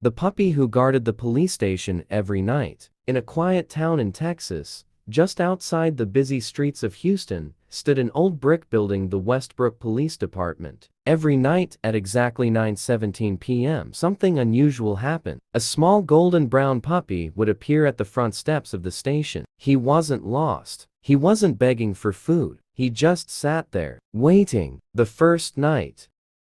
the puppy who guarded the police station every night. In a quiet town in Texas, just outside the busy streets of Houston, stood an old brick building, the Westbrook Police Department. Every night at exactly 9:17 p.m., something unusual happened. A small golden-brown puppy would appear at the front steps of the station. He wasn't lost. He wasn't begging for food. He just sat there, waiting. The first night,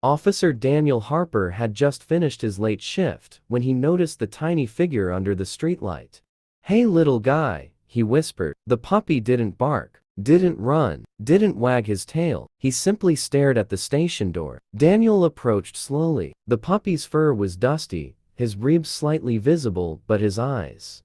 Officer Daniel Harper had just finished his late shift when he noticed the tiny figure under the streetlight. "Hey, little guy," he whispered. The puppy didn't bark, didn't run, didn't wag his tail. He simply stared at the station door. Daniel approached slowly. The puppy's fur was dusty, his ribs slightly visible, but his eyes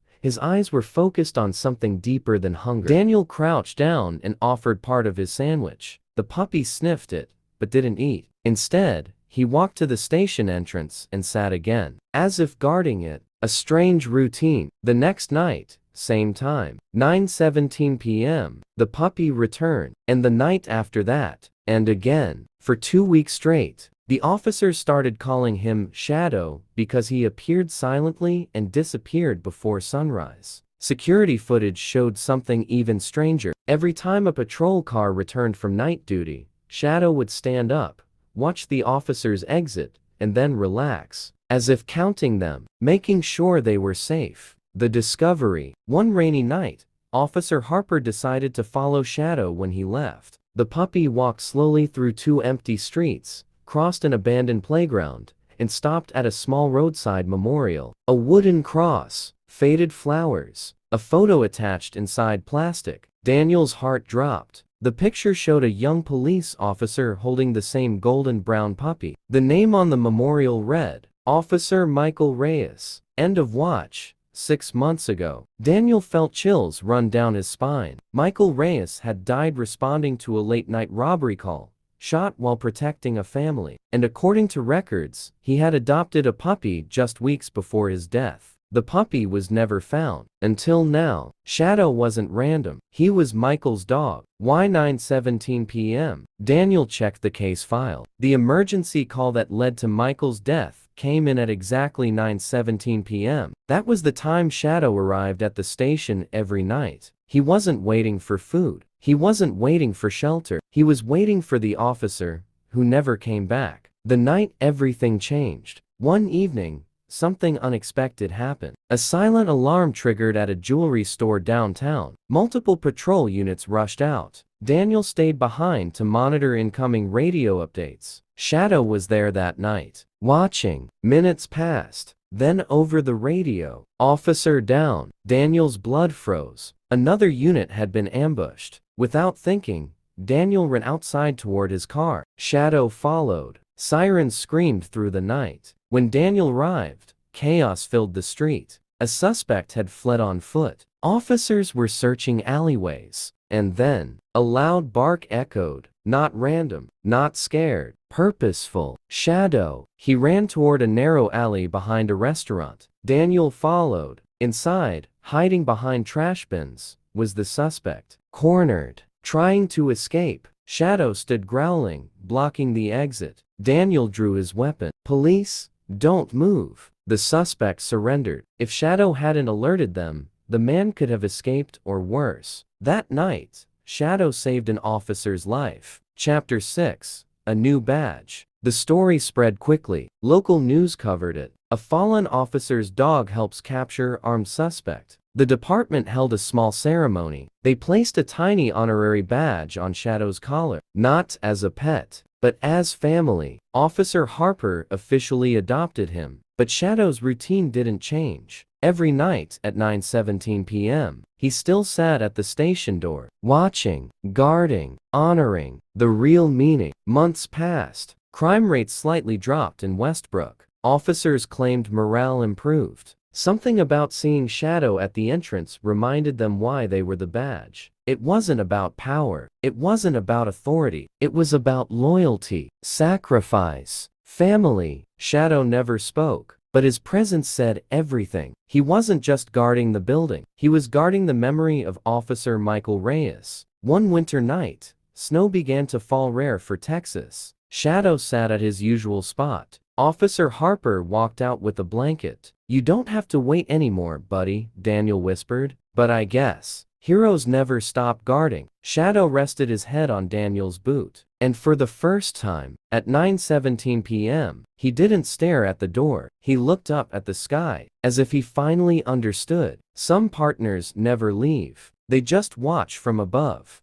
were focused on something deeper than hunger. Daniel crouched down and offered part of his sandwich. The puppy sniffed it, but didn't eat. Instead, he walked to the station entrance and sat again, as if guarding it. A strange routine. The next night, same time, 9:17 p.m., the puppy returned, and the night after that, and again. For 2 weeks straight, the officers started calling him Shadow because he appeared silently and disappeared before sunrise. Security footage showed something even stranger. Every time a patrol car returned from night duty, Shadow would stand up, watch the officers exit, and then relax, as if counting them, making sure they were safe. The discovery. One rainy night, Officer Harper decided to follow Shadow when he left. The puppy walked slowly through 2 empty streets, crossed an abandoned playground, and stopped at a small roadside memorial. A wooden cross, faded flowers, a photo attached inside plastic. Daniel's heart dropped. The picture showed a young police officer holding the same golden-brown puppy. The name on the memorial read, Officer Michael Reyes. End of watch. 6 months ago. Daniel felt chills run down his spine. Michael Reyes had died responding to a late-night robbery call, shot while protecting a family. And according to records, he had adopted a puppy just weeks before his death. The puppy was never found. Until now. Shadow wasn't random. He was Michael's dog. Why 9:17 p.m.? Daniel checked the case file. The emergency call that led to Michael's death came in at exactly 9:17 p.m. That was the time Shadow arrived at the station every night. He wasn't waiting for food. He wasn't waiting for shelter. He was waiting for the officer, who never came back. The night everything changed. One evening, something unexpected happened. A silent alarm triggered at a jewelry store downtown. Multiple patrol units rushed out. Daniel stayed behind to monitor incoming radio updates. Shadow was there that night, watching. Minutes passed. Then over the radio, "Officer down." Daniel's blood froze. Another unit had been ambushed. Without thinking, Daniel ran outside toward his car. Shadow followed. Sirens screamed through the night. When Daniel arrived, chaos filled the street. A suspect had fled on foot. Officers were searching alleyways. And then, a loud bark echoed. Not random, not scared, purposeful. Shadow. He ran toward a narrow alley behind a restaurant. Daniel followed. Inside, hiding behind trash bins, was the suspect. Cornered, trying to escape, Shadow stood growling, blocking the exit. Daniel drew his weapon. "Police, don't move." The suspect surrendered. If Shadow hadn't alerted them, the man could have escaped or worse. That night, Shadow saved an officer's life. Chapter 6. A New Badge. The story spread quickly. Local news covered it. A fallen officer's dog helps capture armed suspect. The department held a small ceremony. They placed a tiny honorary badge on Shadow's collar. Not as a pet, but as family. Officer Harper officially adopted him. But Shadow's routine didn't change. Every night at 9:17 p.m., he still sat at the station door, watching, guarding, honoring. The real meaning. Months passed. Crime rates slightly dropped in Westbrook. Officers claimed morale improved. Something about seeing Shadow at the entrance reminded them why they were the badge. It wasn't about power. It wasn't about authority. It was about loyalty, sacrifice, family. Shadow never spoke, but his presence said everything. He wasn't just guarding the building. He was guarding the memory of Officer Michael Reyes. One winter night, snow began to fall, rare for Texas. Shadow sat at his usual spot, Officer Harper walked out with a blanket. "You don't have to wait anymore, buddy," Daniel whispered. "But I guess heroes never stop guarding." Shadow rested his head on Daniel's boot. And for the first time, at 9:17 p.m., he didn't stare at the door. He looked up at the sky, as if he finally understood. Some partners never leave. They just watch from above.